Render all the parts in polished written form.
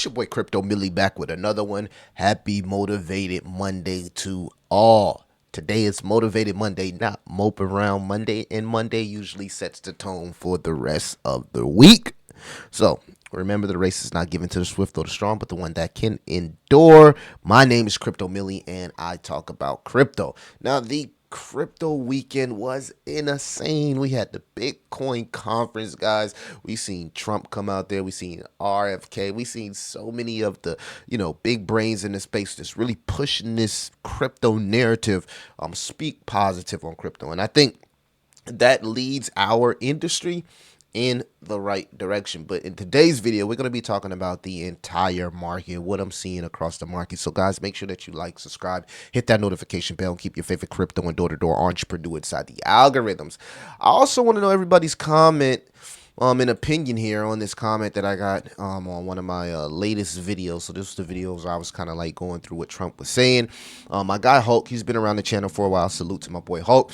your boy Crypto Millie back with another one. Happy Motivated Monday to all. Today is Motivated Monday, not Mope Around Monday, and Monday usually sets the tone for the rest of the week. So remember, the race is not given to the swift or the strong, but the one that can endure. My name is Crypto Millie, and I talk about crypto. Now, the crypto weekend was insane. We had the Bitcoin conference, guys. We seen Trump come out there. We seen RFK. We seen so many of the big brains in the space that's really pushing this crypto narrative. Speak positive on crypto, and I think that leads our industry in the right direction. But in today's video, we're going to be talking about the entire market, what I'm seeing across the market. So guys, make sure that you like, subscribe, hit that notification bell, and keep your favorite crypto and door-to-door entrepreneur inside the algorithms. I also want to know everybody's comment and opinion here on this comment that I got on one of my latest videos. So this was the videos where I was kind of like going through what Trump was saying. My guy Hulk, he's been around the channel for a while. Salute to my boy Hulk.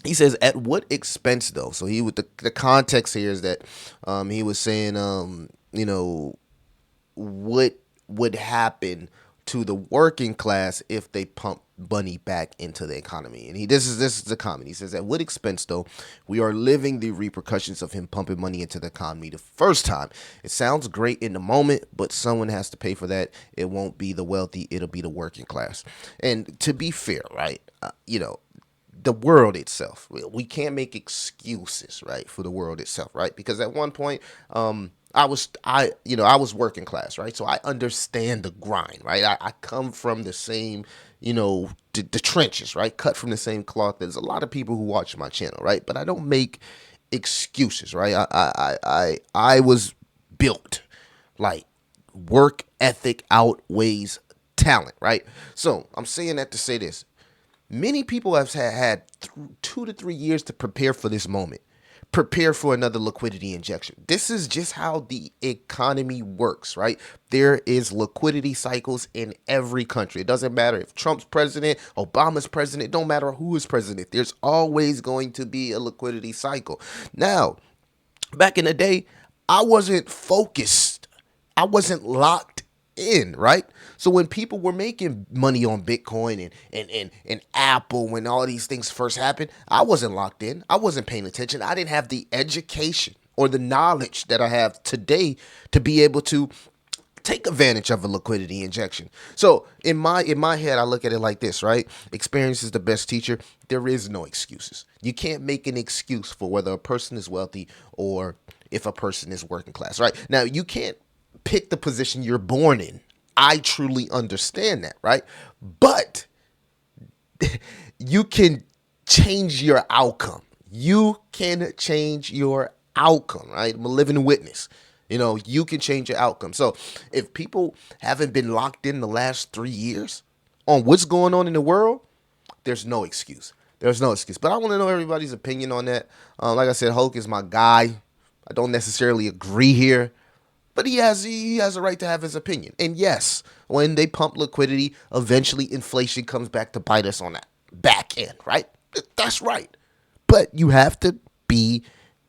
He says, at what expense though? So he with the context here is that he was saying what would happen to the working class if they pump money back into the economy. And this is the comment. He says, at what expense though? We are living the repercussions of him pumping money into the economy the first time. It sounds great in the moment, but someone has to pay for that. It won't be the wealthy, it'll be the working class. And to be fair, right, the world itself, we can't make excuses, right, for the world itself, right? Because at one point, I was working class, right? So I understand the grind, right? I come from the same, the trenches, right? Cut from the same cloth. There's a lot of people who watch my channel, right? But I don't make excuses, right? I was built like work ethic outweighs talent, right? So I'm saying that to say this. Many people have had 2 to 3 years to prepare for this moment, prepare for another liquidity injection. This is just how the economy works, right? There is liquidity cycles in every country. It doesn't matter if Trump's president, Obama's president, it don't matter who is president. There's always going to be a liquidity cycle. Now, back in the day, I wasn't focused. I wasn't locked in, right? So when people were making money on Bitcoin and Apple, when all these things first happened, I wasn't locked in. I wasn't paying attention. I didn't have the education or the knowledge that I have today to be able to take advantage of a liquidity injection. So in my head, I look at it like this, right? Experience is the best teacher. There is no excuses. You can't make an excuse for whether a person is wealthy or if a person is working class, right? Now, you can't pick the position you're born in. I truly understand that, right? But you can change your outcome. You can change your outcome, right? I'm a living witness. You can change your outcome. So if people haven't been locked in the last 3 years on what's going on in the world, there's no excuse. There's no excuse. But I want to know everybody's opinion on that. Like I said, Hulk is my guy. I don't necessarily agree here. But he has a right to have his opinion. And yes, when they pump liquidity, eventually inflation comes back to bite us on that back end, right? That's right. But you have to be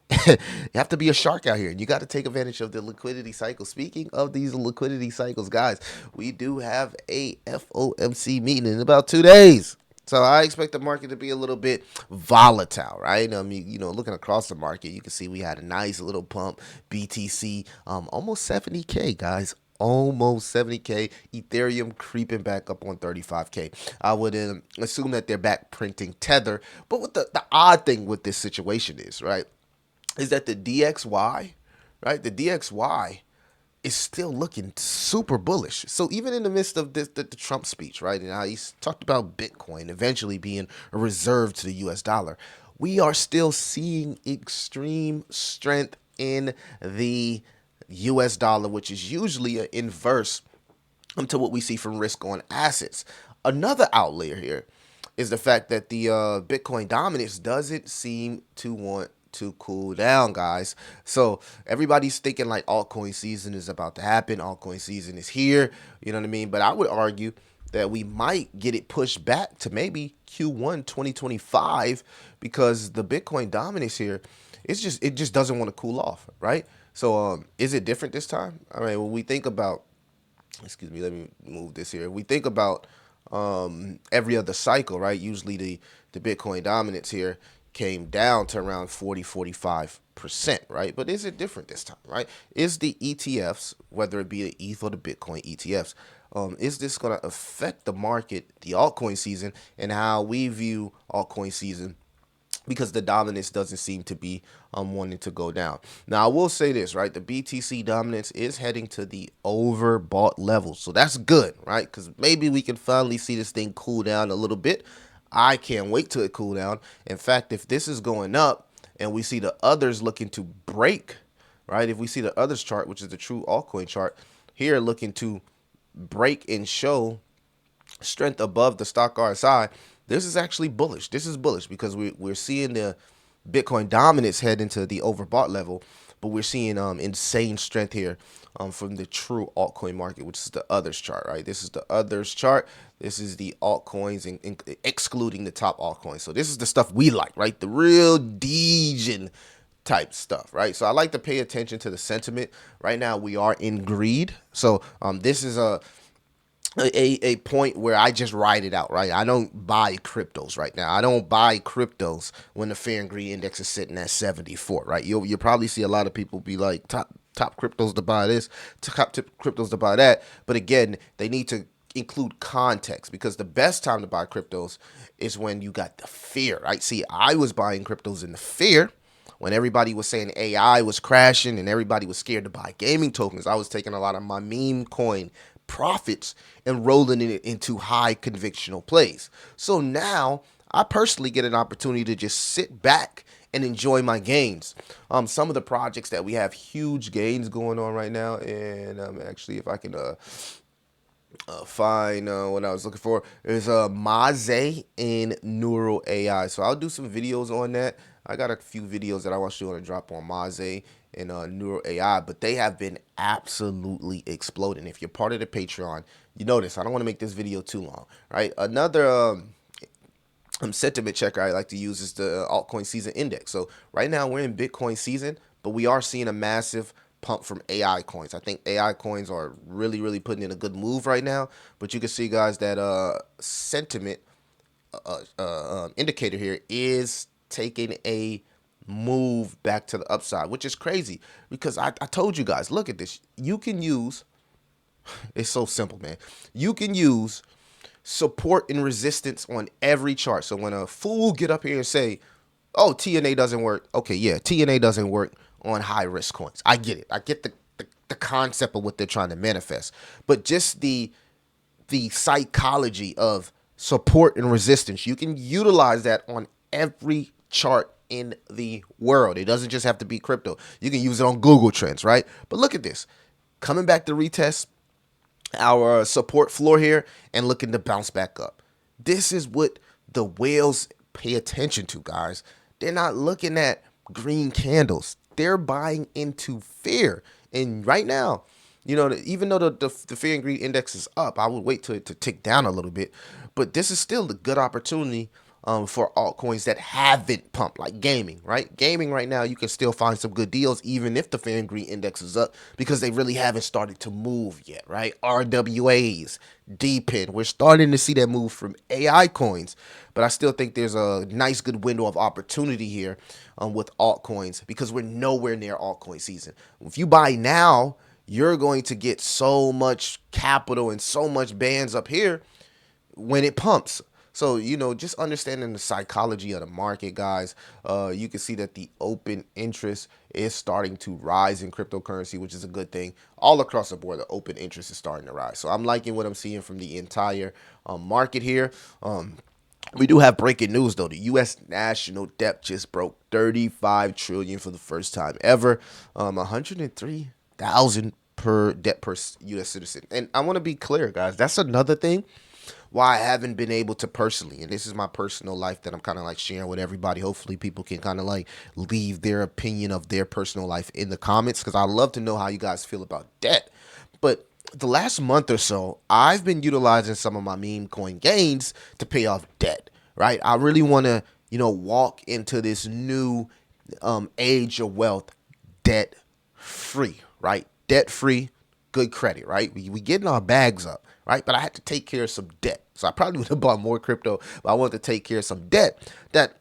a shark out here, and you got to take advantage of the liquidity cycle. Speaking of these liquidity cycles, guys, we do have a FOMC meeting in about 2 days. So I expect the market to be a little bit volatile, right? I mean, looking across the market, you can see we had a nice little pump. BTC, almost 70K, guys. Almost 70K. Ethereum creeping back up on 35K. I would assume that they're back printing Tether. But what the odd thing with this situation is, right, is that the DXY, right, the DXY is still looking super bullish. So even in the midst of this, the Trump speech, right, and how he's talked about Bitcoin eventually being a reserve to the US dollar, we are still seeing extreme strength in the US dollar, which is usually an inverse to what we see from risk on assets. Another outlier here is the fact that the Bitcoin dominance doesn't seem to want to cool down, guys. So everybody's thinking like altcoin season is about to happen. Altcoin season is here. You know what I mean? But I would argue that we might get it pushed back to maybe Q1 2025 because the Bitcoin dominance here, it just doesn't want to cool off, right? So is it different this time? I mean, when we think about, excuse me, let me move this here. We think about every other cycle, right? Usually the Bitcoin dominance here came down to around 40-45%, right? But is it different this time, right? Is the ETFs, whether it be the ETH or the Bitcoin ETFs, is this going to affect the market, the altcoin season, and how we view altcoin season, because the dominance doesn't seem to be wanting to go down. Now, I will say this, right? The BTC dominance is heading to the overbought level. So that's good, right? Because maybe we can finally see this thing cool down a little bit. I can't wait till it cool down. In fact, if this is going up and we see the others looking to break, right? If we see the others chart, which is the true altcoin chart, here looking to break and show strength above the stock RSI, this is actually bullish. This is bullish because we're seeing the Bitcoin dominance head into the overbought level, but we're seeing insane strength here from the true altcoin market, which is the others chart, right? This is the others chart. This is the altcoins, excluding the top altcoins. So this is the stuff we like, right? The real Degen type stuff, right? So I like to pay attention to the sentiment. Right now we are in greed. So this is a point where I just ride it out, right? I don't buy cryptos right now. I don't buy cryptos when the Fear and Greed Index is sitting at 74, right? You'll probably see a lot of people be like top cryptos to buy this, top cryptos to buy that. But again, they need to include context, because the best time to buy cryptos is when you got the fear, right? See, I was buying cryptos in the fear when everybody was saying AI was crashing and everybody was scared to buy gaming tokens. I was taking a lot of my meme coin profits and rolling it into high convictional plays. So now I personally get an opportunity to just sit back and enjoy my gains. Some of the projects that we have huge gains going on right now, and actually, if I can find what I was looking for, is Maze and Neural AI. So I'll do some videos on that. I got a few videos that I want you to drop on Maze and Neural AI, but they have been absolutely exploding. If you're part of the Patreon, you notice I don't want to make this video too long, right? Another sentiment checker I like to use is the altcoin season index. So right now we're in Bitcoin season, but we are seeing a massive pump from AI coins. I think AI coins are really putting in a good move right now. But you can see, guys, that sentiment indicator here is taking a move back to the upside, which is crazy because I told you guys, look at this. You can use, it's so simple, man. You can use support and resistance on every chart. So when a fool get up here and say, oh, TNA doesn't work. Okay, yeah, TNA doesn't work on high risk coins. I get it. I get the concept of what they're trying to manifest. But just the psychology of support and resistance, you can utilize that on every chart in the world. It doesn't just have to be crypto. You can use it on Google Trends, right? But look at this. Coming back to retest our support floor here and looking to bounce back up. This is what the whales pay attention to, guys. They're not looking at green candles. They're buying into fear. And right now, you know, even though the fear and greed index is up, I would wait till it to tick down a little bit. But this is still a good opportunity for altcoins that haven't pumped, like gaming, right? Gaming right now, you can still find some good deals even if the fear and greed index is up, because they really haven't started to move yet, right? RWAs, DPIN, we're starting to see that move from AI coins, but I still think there's a nice good window of opportunity here with altcoins, because we're nowhere near altcoin season. If you buy now, you're going to get so much capital and so much bands up here when it pumps. So, you know, just understanding the psychology of the market, guys, you can see that the open interest is starting to rise in cryptocurrency, which is a good thing. All across the board, the open interest is starting to rise. So I'm liking what I'm seeing from the entire market here. We do have breaking news, though. The U.S. national debt just broke 35 trillion for the first time ever. 103,000 per debt per U.S. citizen. And I want to be clear, guys. That's another thing why I haven't been able to personally, and this is my personal life that I'm kind of like sharing with everybody. Hopefully people can kind of like leave their opinion of their personal life in the comments, because I love to know how you guys feel about debt. But the last month or so, I've been utilizing some of my meme coin gains to pay off debt, right? I really want to, you know, walk into this new age of wealth debt free, right? Debt free, good credit, right? We getting our bags up, right? But I had to take care of some debt. So I probably would have bought more crypto, but I wanted to take care of some debt that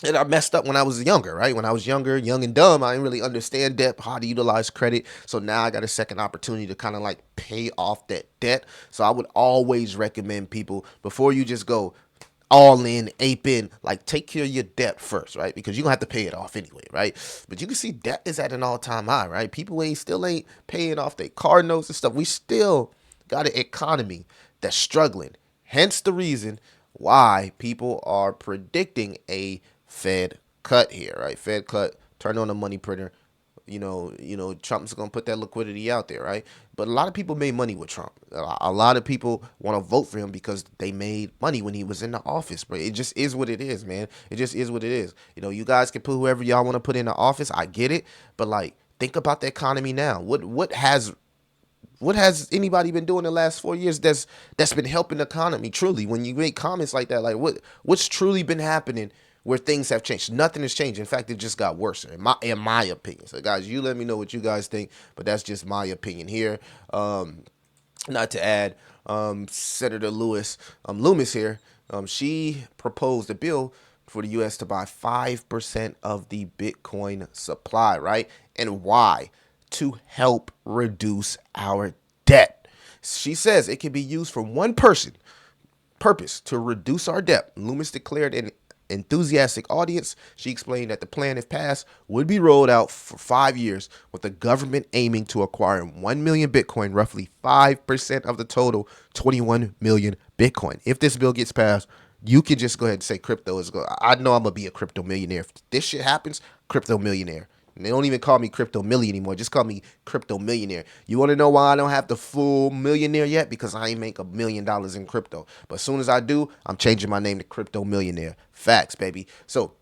and I messed up when I was younger, right? When I was younger, young and dumb, I didn't really understand debt, how to utilize credit. So now I got a second opportunity to kind of like pay off that debt. So I would always recommend people before you just go all in, ape in, like take care of your debt first, right? Because you're gonna have to pay it off anyway, right? But you can see debt is at an all-time high, right? People ain't paying off their car notes and stuff. We still got an economy that's struggling. Hence the reason why people are predicting a Fed cut here, right? Fed cut, turn on the money printer. Trump's gonna put that liquidity out there, right? But a lot of people made money with Trump. A lot of people want to vote for him because they made money when he was in the office. But it just is what it is, man. It just is what it is. You guys can put whoever y'all want to put in the office. I get it, but like, think about the economy now. What has anybody been doing the last 4 years that's been helping the economy truly? When you make comments like that, like what's truly been happening where things have changed? Nothing has changed. In fact, it just got worse, in my opinion. So guys, you let me know what you guys think, but that's just my opinion here. Not to add, Senator Loomis here, she proposed a bill for the U.S. to buy 5% of the Bitcoin supply, right? And why? To help reduce our debt. She says it can be used for one purpose to reduce our debt. Loomis declared an enthusiastic audience. She explained that the plan, if passed, would be rolled out for 5 years, with the government aiming to acquire 1 million Bitcoin, roughly 5% of the total 21 million Bitcoin. If this bill gets passed, you can just go ahead and say crypto is going. I know I'm going to be a crypto millionaire. If this shit happens, crypto millionaire. And they don't even call me crypto million anymore. Just call me crypto millionaire. You want to know why I don't have the full millionaire yet? Because I ain't make $1 million in crypto. But as soon as I do, I'm changing my name to crypto millionaire. Facts, baby. So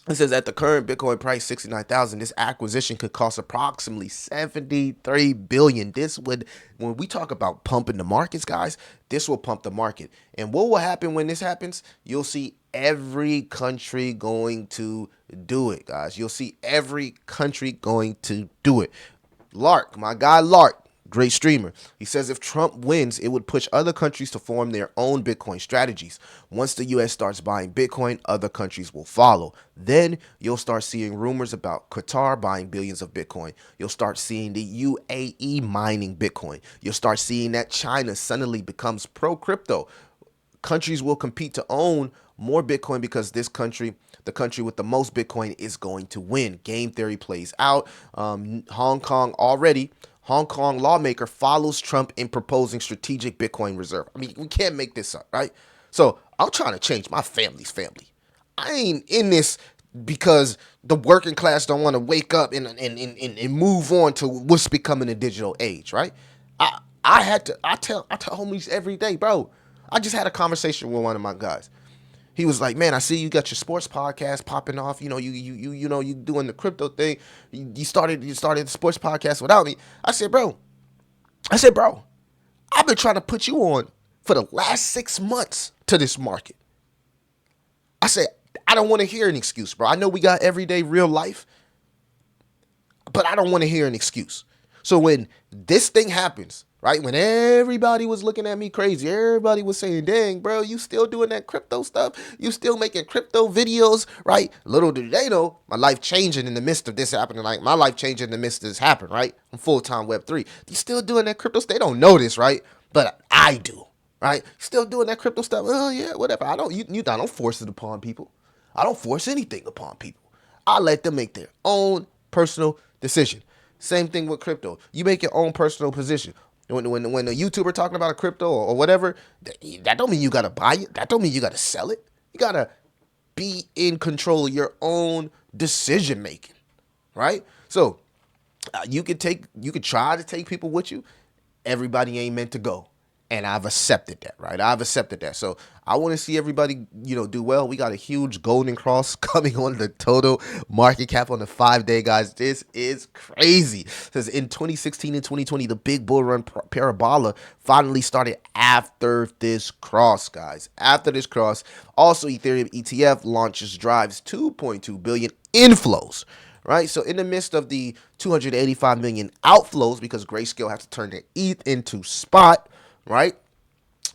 it says at the current Bitcoin price, 69,000, this acquisition could cost approximately 73 billion. This would, when we talk about pumping the markets, guys, this will pump the market. And what will happen when this happens? You'll see every country going to do it, guys. You'll see every country going to do it. Lark, my guy Lark, great streamer. He says if Trump wins, it would push other countries to form their own Bitcoin strategies. Once the U.S. starts buying Bitcoin, other countries will follow. Then you'll start seeing rumors about Qatar buying billions of Bitcoin. You'll start seeing the UAE mining Bitcoin. You'll start seeing that China suddenly becomes pro-crypto. Countries will compete to own more Bitcoin because the country with the most Bitcoin is going to win. Game theory plays out. Hong Kong lawmaker follows Trump in proposing strategic Bitcoin reserve. I mean, we can't make this up, right? So I'm trying to change my family's family. I ain't in this because the working class don't want to wake up and move on to what's becoming a digital age, right? I tell homies every day, bro. I just had a conversation with one of my guys. He was like, "Man, I see you got your sports podcast popping off. You doing the crypto thing. You started the sports podcast without me." I said, bro, I've been trying to put you on for the last 6 months to this market. I said, I don't want to hear an excuse, bro. I know we got everyday real life, but I don't want to hear an excuse. So when this thing happens, right, when everybody was looking at me crazy, everybody was saying, dang, bro, you still doing that crypto stuff? You still making crypto videos, right? Little did they know, my life changing in the midst of this happening. Like, my life changing in the midst of this happening, right? I'm full-time Web3. You still doing that crypto stuff? They don't know this, right? But I do, right? Still doing that crypto stuff? Oh, yeah, whatever. I don't force it upon people. I don't force anything upon people. I let them make their own personal decision. Same thing with crypto. You make your own personal position. When a YouTuber talking about a crypto or whatever, that don't mean you gotta buy it. That don't mean you gotta sell it. You gotta be in control of your own decision making, right? So you could try to take people with you. Everybody ain't meant to go. And I've accepted that, right? I've accepted that. So I want to see everybody, do well. We got a huge golden cross coming on the total market cap on the 5-day, guys. This is crazy. It says in 2016 and 2020, the big bull run parabola finally started after this cross, guys. After this cross, also Ethereum ETF launches drives 2.2 billion inflows. right? So in the midst of the 285 million outflows, because Grayscale has to turn their ETH into spot, right?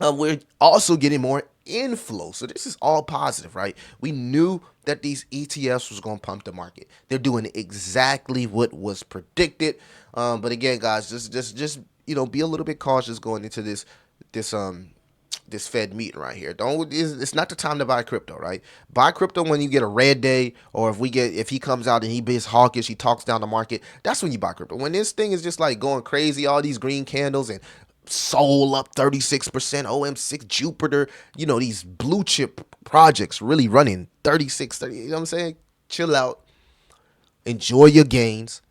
We're also getting more inflow. So this is all positive, right? We knew that these ETFs was going to pump the market. They're doing exactly what was predicted. But again, guys, just be a little bit cautious going into this this Fed meeting right here. Don't it's not the time to buy crypto, right? Buy crypto when you get a red day, or if he comes out and he is hawkish, he talks down the market. That's when you buy crypto. When this thing is just like going crazy, all these green candles and Soul up 36%, OM6, Jupiter, these blue chip projects really running 36, 30, you know what I'm saying? Chill out, enjoy your gains,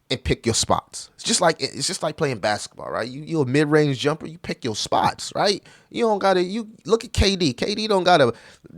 and pick your spots. It's just like playing basketball, right? You a mid range jumper, you pick your spots, right? You don't gotta you look at KD. KD don't gotta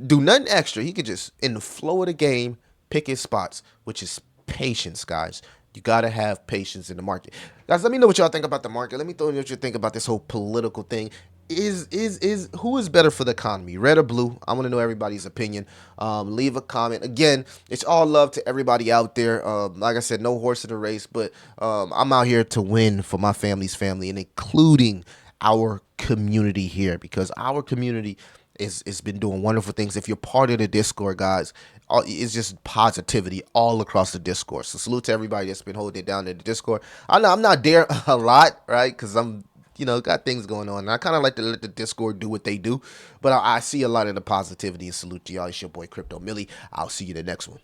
do nothing extra. He could just in the flow of the game pick his spots, which is patience, guys. You gotta have patience in the market, guys. Let me know what y'all think about the market. Let me know what you think about this whole political thing. Is who is better for the economy, red or blue? I want to know everybody's opinion. Leave a comment. Again, it's all love to everybody out there. Like I said, no horse in the race, but I'm out here to win for my family's family, and including our community here, because our community is been doing wonderful things. If you're part of the Discord, guys, it's just positivity all across the Discord. So salute to everybody that's been holding it down in the Discord. I know I'm not there a lot, right? Because I'm got things going on. And I kind of like to let the Discord do what they do. But I see a lot of the positivity, and salute to y'all. It's your boy Crypto Millie. I'll see you in the next one.